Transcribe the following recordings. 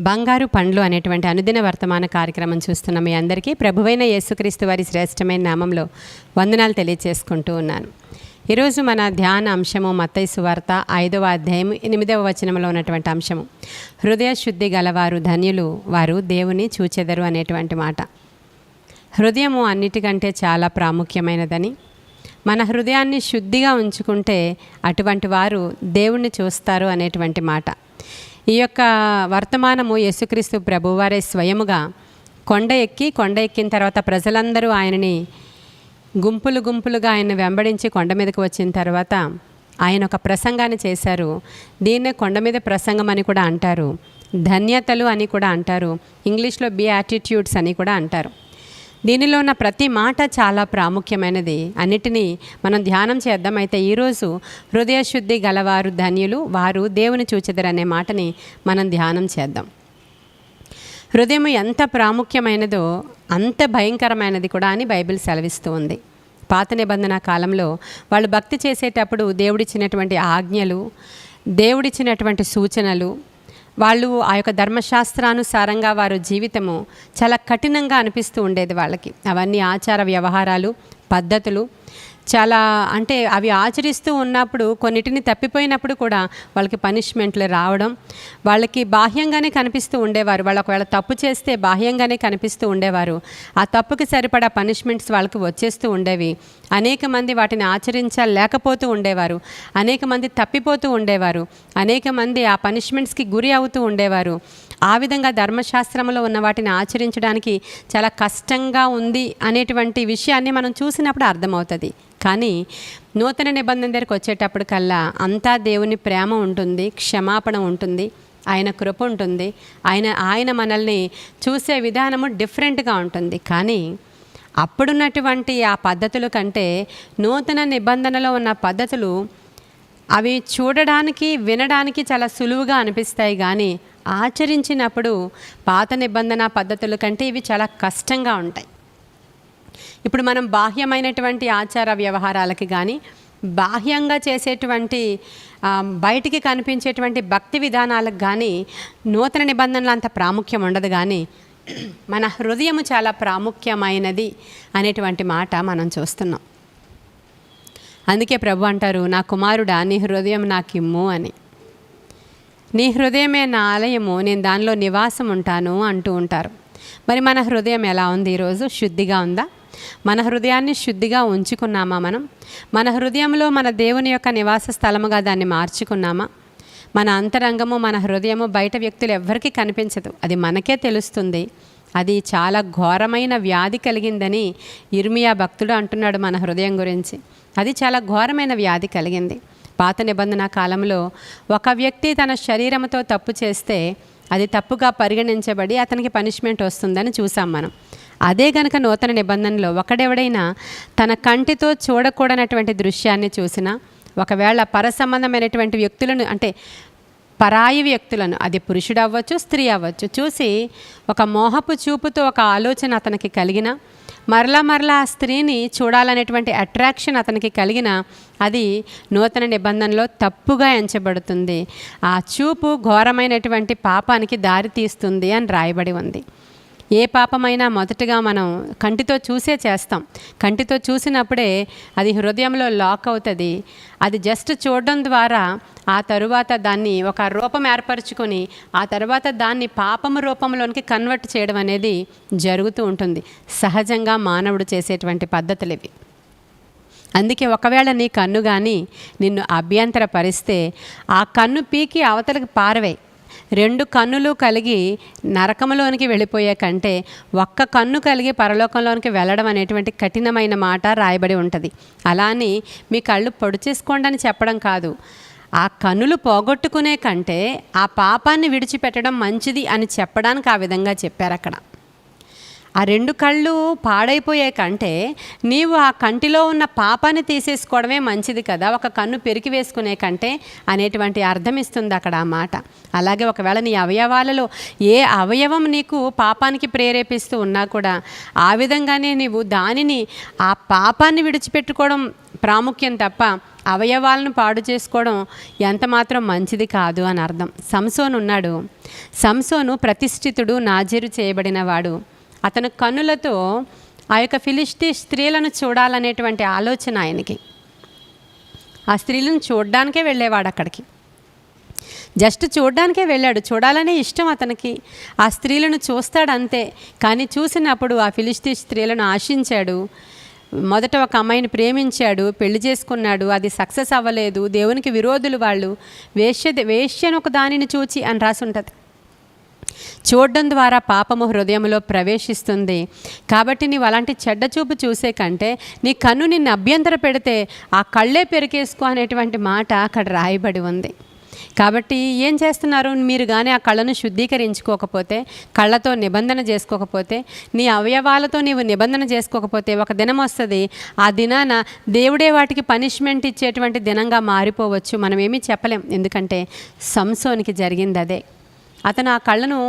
బంగారు పండ్లు అనేటువంటి అనుదిన వర్తమాన కార్యక్రమం చూస్తున్న మీ అందరికీ ప్రభువైన యేసుక్రీస్తు వారి శ్రేష్టమైన నామంలో వందనాలు తెలియజేసుకుంటూ ఉన్నాను. ఈరోజు మన ధ్యాన అంశము మత్తయి సువార్త 5వ అధ్యాయం 8వ వచనంలో ఉన్నటువంటి అంశము, హృదయ శుద్ధి గలవారు ధన్యులు, వారు దేవుని చూచెదరు అనేటువంటి మాట. హృదయము అన్నిటికంటే చాలా ప్రాముఖ్యమైనదని, మన హృదయాన్ని శుద్ధిగా ఉంచుకుంటే అటువంటి వారు దేవుణ్ణి చూస్తారు అనేటువంటి మాట. ఈ యొక్క వర్తమానము యేసుక్రీస్తు ప్రభువారే స్వయముగా కొండ ఎక్కిన తర్వాత ప్రజలందరూ ఆయనని గుంపులుగా ఆయన వెంబడించి కొండ మీదకి వచ్చిన తర్వాత ఆయన ఒక ప్రసంగాన్ని చేశారు. దీన్నే కొండ మీద ప్రసంగం అని కూడా అంటారు, ధన్యతలు అని కూడా అంటారు, ఇంగ్లీష్లో బియాటిట్యూడ్స్ అని కూడా అంటారు. దీనిలో ఉన్న ప్రతి మాట చాలా ప్రాముఖ్యమైనది. అన్నిటినీ మనం ధ్యానం చేద్దాం. అయితే ఈరోజు హృదయ శుద్ధి గలవారు ధన్యులు, వారు దేవుని చూచెదరు అనే మాటని మనం ధ్యానం చేద్దాం. హృదయం ఎంత ప్రాముఖ్యమైనదో అంత భయంకరమైనది కూడా అని బైబిల్ సెలవిస్తూ ఉంది. పాత నిబంధన కాలంలో వాళ్ళు భక్తి చేసేటప్పుడు దేవుడిచ్చినటువంటి ఆజ్ఞలు, దేవుడిచ్చినటువంటి సూచనలు, వాళ్ళు ఆ యొక్క ధర్మశాస్త్రానుసారంగా వారి జీవితము చాలా కఠినంగా అనిపిస్తూ ఉండేది వాళ్ళకి. అవన్నీ ఆచార వ్యవహారాలు, పద్ధతులు చాలా అంటే అవి ఆచరిస్తూ ఉన్నప్పుడు కొన్నిటిని తప్పిపోయినప్పుడు కూడా వాళ్ళకి పనిష్మెంట్లు రావడం, వాళ్ళకి బాహ్యంగానే కనిపిస్తూ ఉండేవారు. వాళ్ళు ఒకవేళ తప్పు చేస్తే బాహ్యంగానే కనిపిస్తూ ఉండేవారు. ఆ తప్పుకి సరిపడా పనిష్మెంట్స్ వాళ్ళకి వచ్చేస్తూ ఉండేవి. అనేక మంది వాటిని ఆచరించలేకపోతూ ఉండేవారు, అనేక మంది తప్పిపోతూ ఉండేవారు, అనేక మంది ఆ పనిష్మెంట్స్కి గురి అవుతూ ఉండేవారు. ఆ విధంగా ధర్మశాస్త్రంలో ఉన్న వాటిని ఆచరించడానికి చాలా కష్టంగా ఉంది అనేటువంటి విషయాన్ని మనం చూసినప్పుడు అర్థమవుతుంది. కానీ నూతన నిబంధన దగ్గరికి వచ్చేటప్పటికల్లా అంతా దేవుని ప్రేమ ఉంటుంది, క్షమాపణ ఉంటుంది, ఆయన కృప ఉంటుంది, ఆయన మనల్ని చూసే విధానము డిఫరెంట్గా ఉంటుంది. కానీ అప్పుడున్నటువంటి ఆ పద్ధతుల కంటే నూతన నిబంధనలో ఉన్న పద్ధతులు అవి చూడడానికి, వినడానికి చాలా సులువుగా అనిపిస్తాయి. కానీ ఆచరించినప్పుడు పాత నిబంధన పద్ధతుల కంటే ఇవి చాలా కష్టంగా ఉంటాయి. ఇప్పుడు మనం బాహ్యమైనటువంటి ఆచార వ్యవహారాలకి కానీ, బాహ్యంగా చేసేటువంటి బయటికి కనిపించేటువంటి భక్తి విధానాలకు కానీ నూతన నిబంధనలు అంత ప్రాముఖ్యం ఉండదు. కానీ మన హృదయము చాలా ప్రాముఖ్యమైనది అనేటువంటి మాట మనం చూస్తున్నాం. అందుకే ప్రభు అంటారు, నా కుమారుడా నీ హృదయం నాకు ఇమ్ము అని. నీ హృదయమే నా ఆలయము, నేను దానిలో నివాసం ఉంటాను అంటూ ఉంటారు. మరి మన హృదయం ఎలా ఉంది? ఈరోజు శుద్ధిగా ఉందా? మన హృదయాన్ని శుద్ధిగా ఉంచుకున్నామా? మన హృదయంలో మన దేవుని యొక్క నివాస స్థలముగా దాన్ని మార్చుకున్నామా? మన అంతరంగము, మన హృదయము బయట వ్యక్తులు ఎవ్వరికీ కనిపించదు, అది మనకే తెలుస్తుంది. అది చాలా ఘోరమైన వ్యాధి కలిగిందని ఇర్మియా భక్తుడు అంటున్నాడు మన హృదయం గురించి. అది చాలా ఘోరమైన వ్యాధి కలిగింది. పాత నిబంధన కాలంలో ఒక వ్యక్తి తన శరీరంతో తప్పు చేస్తే అది తప్పుగా పరిగణించబడి అతనికి పనిష్మెంట్ వస్తుందని చూసాం మనం. అదే గనక నూతన నిబంధనలో ఒకడెవడైనా తన కంటితో చూడకూడనటువంటి దృశ్యాన్ని చూసినా, ఒకవేళ పరసంబంధమైనటువంటి వ్యక్తులను అంటే పరాయి వ్యక్తులను, అది పురుషుడు అవ్వచ్చు, స్త్రీ అవ్వచ్చు, చూసి ఒక మోహపు చూపుతో ఒక ఆలోచన అతనికి కలిగిన, మరలా ఆ స్త్రీని చూడాలనేటువంటి అట్రాక్షన్ అతనికి కలిగిన, అది నూతన నిబంధనలో తప్పుగా ఎంచబడుతుంది. ఆ చూపు ఘోరమైనటువంటి పాపానికి దారి తీస్తుంది అని రాయబడి ఉంది. ఏ పాపమైనా మొదటగా మనం కంటితో చూసే చేస్తాం. కంటితో చూసినప్పుడే అది హృదయంలో లాక్ అవుతుంది. అది జస్ట్ చూడడం ద్వారా ఆ తరువాత దాన్ని ఒక రూపం ఏర్పరచుకొని ఆ తర్వాత దాన్ని పాపము రూపంలోనికి కన్వర్ట్ చేయడం అనేది జరుగుతూ ఉంటుంది. సహజంగా మానవుడు చేసేటువంటి పద్ధతులు ఇవి. అందుకే ఒకవేళ నీ కన్ను కానీ నిన్ను అభ్యంతరపరిస్తే ఆ కన్ను పీకి అవతలకి పారవే. 2 కన్నులు కలిగి నరకంలోనికి వెళ్ళిపోయే కంటే ఒక్క కన్ను కలిగి పరలోకంలోనికి వెళ్ళడం అనేటువంటి కఠినమైన మాట రాయబడి ఉంటుంది. అలా అని మీ కళ్ళు పొడి చేసుకోండి అని చెప్పడం కాదు. ఆ కన్నులు పోగొట్టుకునే కంటే ఆ పాపాన్ని విడిచిపెట్టడం మంచిది అని చెప్పడానికి ఆ విధంగా చెప్పారు అక్కడ. ఆ 2 కళ్ళు పాడైపోయే కంటే నీవు ఆ కంటిలో ఉన్న పాపాన్ని తీసేసుకోవడమే మంచిది కదా, ఒక కన్ను పెరికి వేసుకునే కంటే అనేటువంటి అర్థం ఇస్తుంది అక్కడ ఆ మాట. అలాగే ఒకవేళ నీ అవయవాలలో ఏ అవయవం నీకు పాపానికి ప్రేరేపిస్తూ ఉన్నా కూడా ఆ విధంగానే నీవు దానిని, ఆ పాపాన్ని విడిచిపెట్టుకోవడం ప్రాముఖ్యం తప్ప అవయవాలను పాడు చేసుకోవడం ఎంత మాత్రం మంచిది కాదు అని అర్థం. సంసోను ఉన్నాడు. సంసోను ప్రతిష్ఠితుడు, నాజీరు చేయబడినవాడు. అతను కన్నులతో ఆ యొక్క ఫిలిష్తీ స్త్రీలను చూడాలనేటువంటి ఆలోచన ఆయనకి. ఆ స్త్రీలను చూడడానికే వెళ్ళేవాడు అక్కడికి. జస్ట్ చూడడానికే వెళ్ళాడు. చూడాలనే ఇష్టం అతనికి. ఆ స్త్రీలను చూస్తాడు అంతే. కానీ చూసినప్పుడు ఆ ఫిలిష్తీ స్త్రీలను ఆశించాడు. మొదట ఒక అమ్మాయిని ప్రేమించాడు, పెళ్లి చేసుకున్నాడు. అది సక్సెస్ అవ్వలేదు. దేవునికి విరోధులు వాళ్ళు. వేశ్యను ఒక దానిని చూచి అని రాసి ఉంటుంది. చూడడం ద్వారా పాపము హృదయంలో ప్రవేశిస్తుంది. కాబట్టి నీవు అలాంటి చెడ్డ చూపు చూసే కంటే నీ కన్ను నిన్ను అభ్యంతర పెడితే ఆ కళ్ళే పెరికేసుకో అనేటువంటి మాట అక్కడ రాయబడి ఉంది. కాబట్టి ఏం చేస్తున్నారు మీరు? కానీ ఆ కళ్ళను శుద్ధీకరించుకోకపోతే, కళ్ళతో నిబంధన చేసుకోకపోతే, నీ అవయవాలతో నీవు నిబంధన చేసుకోకపోతే ఒక దినం వస్తుంది. ఆ దినాన దేవుడే వాటికి పనిష్మెంట్ ఇచ్చేటువంటి దినంగా మారిపోవచ్చు. మనం ఏమీ చెప్పలేం. ఎందుకంటే సంసోనికి జరిగింది అదే. అతను ఆ కళ్ళను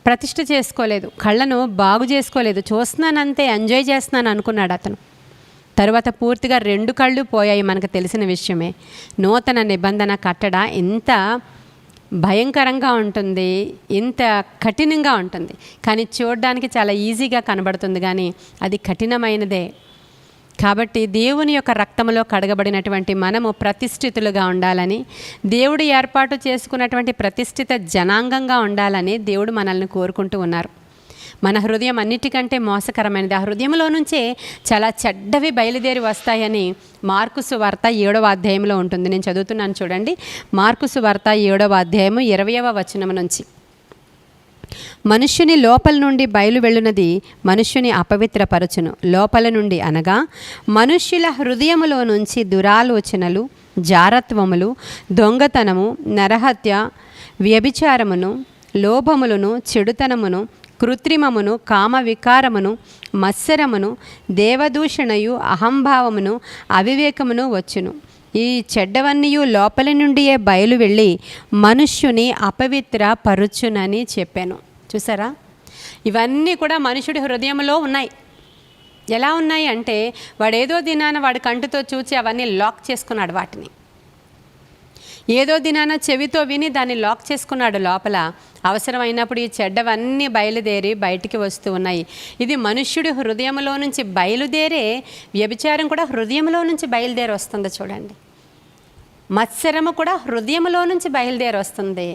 ప్రతిష్ఠ చేసుకోలేదు, కళ్ళను బాగు చేసుకోలేదు. చూస్తున్నానంతే, ఎంజాయ్ చేస్తున్నాను అనుకున్నాడు అతను. తరువాత పూర్తిగా 2 కళ్ళు పోయాయి. మనకు తెలిసిన విషయమే. నూతన నిబంధన కట్టడ ఎంత భయంకరంగా ఉంటుంది, ఎంత కఠినంగా ఉంటుంది. కానీ చూడడానికి చాలా ఈజీగా కనబడుతుంది, కానీ అది కఠినమైనదే. కాబట్టి దేవుని యొక్క రక్తంలో కడగబడినటువంటి మనము ప్రతిష్ఠితులుగా ఉండాలని, దేవుడు ఏర్పాటు చేసుకున్నటువంటి ప్రతిష్ఠిత జనాంగంగా ఉండాలని దేవుడు మనల్ని కోరుకుంటూ ఉన్నారు. మన హృదయం అన్నిటికంటే మోసకరమైనది. ఆ హృదయంలో నుంచే చాలా చెడ్డవి బయలుదేరి వస్తాయని మార్కు సువార్త 7వ అధ్యాయంలో ఉంటుంది. నేను చదువుతున్నాను చూడండి. మార్కు సువార్త 7వ అధ్యాయము 20వ వచనం నుంచి. మనుష్యుని లోపల నుండి బయలు వెళ్ళునది మనుష్యుని అపవిత్రపరచును. లోపల నుండి అనగా మనుష్యుల హృదయములో నుంచి దురాలోచనలు, జారత్వములు, దొంగతనము, నరహత్య, వ్యభిచారమును, లోభములను, చెడుతనమును, కృత్రిమమును, కామ వికారమును, మత్సరమును, దేవదూషణయు, అహంభావమును, అవివేకమును వచ్చును. ఈ చెడ్డవన్నీయు లోపలి నుండియే బయలు వెళ్ళి మనుష్యుని అపవిత్ర పరుచునని చెప్పాను. చూసారా? ఇవన్నీ కూడా మనుషుడి హృదయంలో ఉన్నాయి. ఎలా ఉన్నాయి అంటే వాడేదో దినాన వాడి కంటితో చూచి అవన్నీ లాక్ చేసుకున్నాడు. వాటిని ఏదో దినాన చెవితో విని దాన్ని లాక్ చేసుకున్నాడు లోపల. అవసరమైనప్పుడు ఈ చెడ్డవన్నీ బయలుదేరి బయటికి వస్తూ ఉన్నాయి. ఇది మనుష్యుడి హృదయంలో నుంచి బయలుదేరే. వ్యభిచారం కూడా హృదయంలో నుంచి బయలుదేరి వస్తుంది చూడండి. మత్సరము కూడా హృదయంలో నుంచి బయలుదేరి వస్తుంది.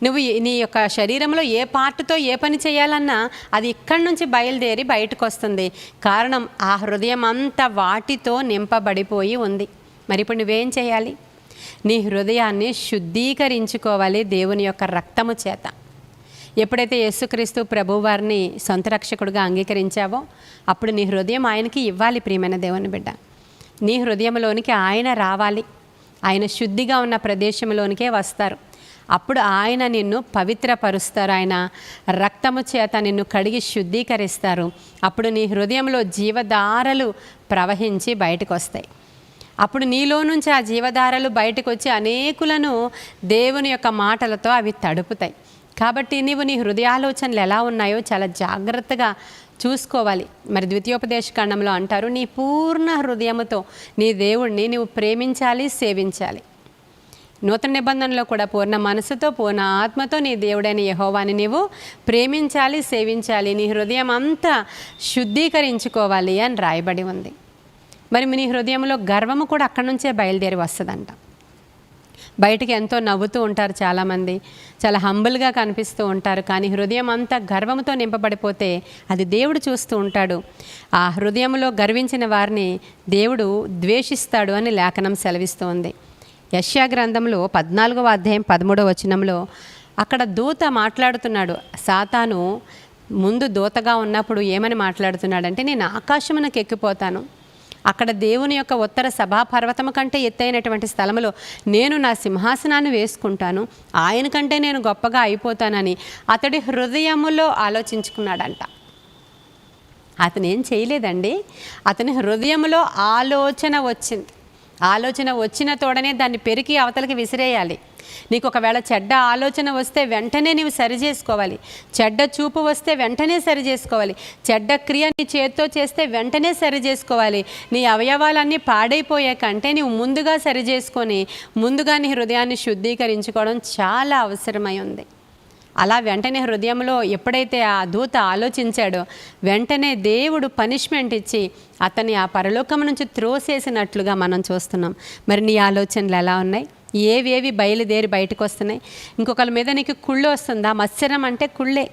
నువ్వు నీ యొక్క శరీరంలో ఏ పార్ట్తో ఏ పని చేయాలన్నా అది ఇక్కడి నుంచి బయలుదేరి బయటకు వస్తుంది. కారణం ఆ హృదయం అంతా వాటితో నింపబడిపోయి ఉంది. మరి ఇప్పుడు నువ్వేం చేయాలి? నీ హృదయాన్ని శుద్ధీకరించుకోవాలి దేవుని యొక్క రక్తము చేత. ఎప్పుడైతే యేసుక్రీస్తు ప్రభువారిని సొంత రక్షకుడుగా అంగీకరించావో అప్పుడు నీ హృదయం ఆయనకి ఇవ్వాలి. ప్రియమైన దేవుని బిడ్డ, నీ హృదయంలోనికి ఆయన రావాలి. ఆయన శుద్ధిగా ఉన్న ప్రదేశంలోనికే వస్తారు. అప్పుడు ఆయన నిన్ను పవిత్రపరుస్తారు. ఆయన రక్తము చేత నిన్ను కడిగి శుద్ధీకరిస్తారు. అప్పుడు నీ హృదయంలో జీవధారలు ప్రవహించి బయటకు వస్తాయి. అప్పుడు నీలో నుంచి ఆ జీవధారలు బయటకు వచ్చి అనేకులను దేవుని యొక్క మాటలతో అవి తడుపుతాయి. కాబట్టి నీవు నీ హృదయాలోచనలు ఎలా ఉన్నాయో చాలా జాగ్రత్తగా చూసుకోవాలి. మరి ద్వితీయోపదేశ ఖండంలో అంటారు, నీ పూర్ణ హృదయముతో నీ దేవుణ్ణి నీవు ప్రేమించాలి, సేవించాలి. నూతన నిబంధనలో కూడా పూర్ణ మనసుతో, పూర్ణ ఆత్మతో నీ దేవుడైన యెహోవాని నీవు ప్రేమించాలి, సేవించాలి. నీ హృదయం అంతా శుద్ధీకరించుకోవాలి అని రాయబడి ఉంది. మరి నీ హృదయంలో గర్వము కూడా అక్కడి నుంచే బయలుదేరి వస్తుందంట. బయటికి ఎంతో నవ్వుతూ ఉంటారు చాలామంది, చాలా హంబుల్గా కనిపిస్తూ ఉంటారు. కానీ హృదయం అంతా గర్వంతో నింపబడిపోతే అది దేవుడు చూస్తూ ఉంటాడు. ఆ హృదయంలో గర్వించిన వారిని దేవుడు ద్వేషిస్తాడు అని లేఖనం సెలవిస్తోంది. యెషయా గ్రంథంలో 14వ అధ్యాయం 13వ వచనంలో అక్కడ దూత మాట్లాడుతున్నాడు. సాతాను ముందు దూతగా ఉన్నప్పుడు ఏమని మాట్లాడుతున్నాడంటే, నేను ఆకాశమునకు ఎక్కిపోతాను, అక్కడ దేవుని యొక్క ఉత్తర సభాపర్వతము కంటే ఎత్తైనటువంటి స్థలములో నేను నా సింహాసనాన్ని వేసుకుంటాను, ఆయన కంటే నేను గొప్పగా అయిపోతానని అతడి హృదయములో ఆలోచించుకున్నాడంట. అతను ఏం చేయలేదండి, అతని హృదయంలో ఆలోచన వచ్చింది. ఆలోచన వచ్చిన తోడనే దాన్ని పెరికి అవతలకి విసిరేయాలి. నీకు ఒకవేళ చెడ్డ ఆలోచన వస్తే వెంటనే నీవు సరి చేసుకోవాలి. చెడ్డ చూపు వస్తే వెంటనే సరి చేసుకోవాలి. చెడ్డ క్రియ నీ చేత్తో చేస్తే వెంటనే సరి చేసుకోవాలి. నీ అవయవాలన్నీ పాడైపోయే కంటే నీవు ముందుగా సరి చేసుకొని ముందుగా నీ హృదయాన్ని శుద్ధీకరించుకోవడం చాలా అవసరమై ఉంది. అలా వెంటనే హృదయంలో ఎప్పుడైతే ఆ దూత ఆలోచించాడో వెంటనే దేవుడు పనిష్మెంట్ ఇచ్చి అతన్ని ఆ పరలోకం నుంచి త్రోసేసినట్లుగా మనం చూస్తున్నాం. మరి నీ ఆలోచనలు ఎలా ఉన్నాయి? ఏవేవి బయలుదేరి బయటకు వస్తున్నాయి? ఇంకొకరి మీద నీకు కుళ్ళు వస్తుందా? మత్సరం అంటే కుళ్ళే.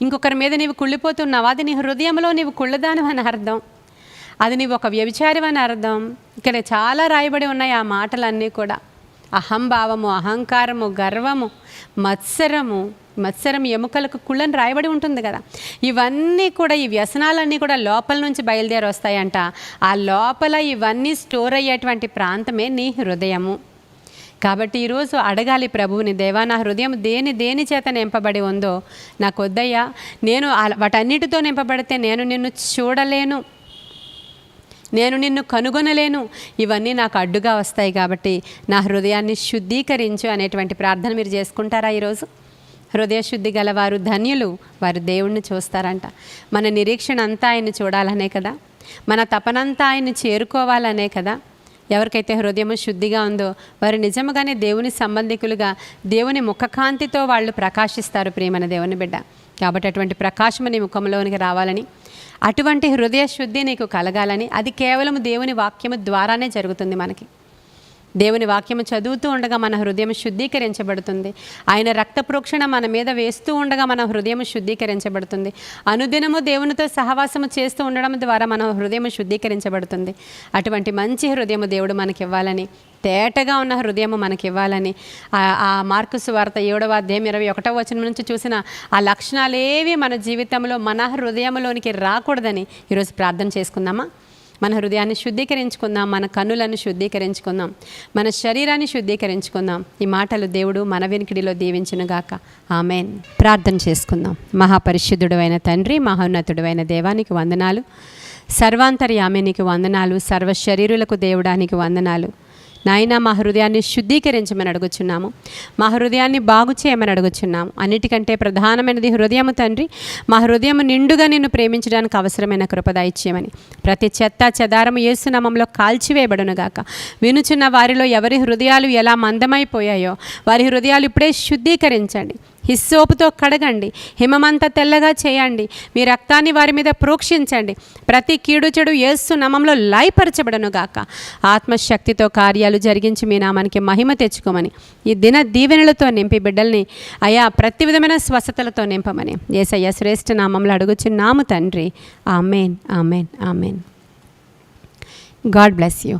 ఇంకొకరి మీద నీవు కుళ్ళిపోతున్నావా? అది నీ హృదయంలో నీవు కుళ్ళదానం అని అర్థం. అది నీవు ఒక వ్యభిచారం అని అర్థం. ఇక్కడ చాలా రాయబడి ఉన్నాయి ఆ మాటలన్నీ కూడా. అహంభావము, అహంకారము, గర్వము, మత్సరం ఎముకలకు కుళ్ళని రాయబడి ఉంటుంది కదా. ఇవన్నీ కూడా, ఈ వ్యసనాలన్నీ కూడా లోపల నుంచి బయలుదేరి వస్తాయంట. ఆ లోపల ఇవన్నీ స్టోర్ అయ్యేటువంటి ప్రాంతమే నీ హృదయము. కాబట్టి ఈరోజు అడగాలి ప్రభువుని, దేవా నా హృదయం దేని చేత నింపబడి ఉందో నాకు వద్దయ్యా. నేను వాటన్నిటితో నింపబడితే నేను నిన్ను చూడలేను, నేను నిన్ను కనుగొనలేను, ఇవన్నీ నాకు అడ్డుగా వస్తాయి. కాబట్టి నా హృదయాన్ని శుద్ధీకరించు అనేటువంటి ప్రార్థన మీరు చేసుకుంటారా ఈరోజు? హృదయ శుద్ధి గలవారు ధన్యులు, వారు దేవుణ్ణి చూస్తారంట. మన నిరీక్షణ అంతా ఆయన్ని చూడాలనే కదా, మన తపనంతా ఆయన్ని చేరుకోవాలనే కదా. ఎవరికైతే హృదయము శుద్ధిగా ఉందో వారు నిజముగానే దేవుని సంబంధికులుగా, దేవుని ముఖకాంతితో వాళ్ళు ప్రకాశిస్తారు ప్రియమైన దేవుని బిడ్డ. కాబట్టి అటువంటి ప్రకాశము నీ ముఖంలోనికి రావాలని, అటువంటి హృదయ శుద్ధి నీకు కలగాలని, అది కేవలం దేవుని వాక్యము ద్వారానే జరుగుతుంది. మనకి దేవుని వాక్యము చదువుతూ ఉండగా మన హృదయం శుద్ధీకరించబడుతుంది. ఆయన రక్త ప్రోక్షణ మన మీద వేస్తూ ఉండగా మన హృదయం శుద్ధీకరించబడుతుంది. అనుదినము దేవునితో సహవాసము చేస్తూ ఉండడం ద్వారా మన హృదయం శుద్ధీకరించబడుతుంది. అటువంటి మంచి హృదయము దేవుడు మనకి ఇవ్వాలని, తేటగా ఉన్న హృదయము మనకి ఇవ్వాలని, ఆ మార్కు సువార్త 7వ అధ్యాయం 21వ వచనం నుంచి చూసిన ఆ లక్షణాలేవి మన జీవితంలో, మన హృదయంలోనికి రాకూడదని ఈరోజు ప్రార్థన చేసుకుందామా? మన హృదయాన్ని శుద్ధీకరించుకుందాం, మన కన్నులను శుద్ధీకరించుకుందాం, మన శరీరాన్ని శుద్ధీకరించుకుందాం. ఈ మాటలు దేవుడు మన వినికిడిలో దీవించునుగాక. ఆమేన్. ప్రార్థన చేసుకుందాం. మహాపరిశుద్ధుడు అయిన తండ్రి, మహోన్నతుడు అయిన దేవానికి వందనాలు. సర్వాంతర్యామి నీకు వందనాలు. సర్వశరీరులకు దేవుడానికి వందనాలు. నాయన, మా హృదయాన్ని శుద్ధీకరించమని అడుగుచున్నాము, మా హృదయాన్ని బాగు చేయమని అడుగుచున్నాము. అన్నిటికంటే ప్రధానమైనది హృదయము తండ్రి. మా హృదయము నిండుగా నిన్ను ప్రేమించడానికి అవసరమైన కృప దయచేయమని, ప్రతి చెత్త చెదారము యేసు నామములో కాల్చివేయబడునుగాక. వినుచున్న వారిలో ఎవరి హృదయాలు ఎలా మందమైపోయాయో వారి హృదయాలు ఇప్పుడే శుద్ధీకరించండి. హిస్సోపుతో కడగండి, హిమమంతా తెల్లగా చేయండి, మీ రక్తాన్ని వారి మీద ప్రోక్షించండి. ప్రతి కీడు చెడు యేసు నామములో లయపరచబడనుగాక. ఆత్మశక్తితో కార్యాలు జరిగించి మీ నామానికి మహిమ తెచ్చుకోమని, ఈ దిన దీవెనలతో నింపి బిడ్డల్ని అయా ప్రతి విధమైన స్వస్థతలతో నింపమని యేసయ్య శ్రేష్ఠ నామంలో అడుగుచున్నాము తండ్రి. Amen, amen, amen. God bless you.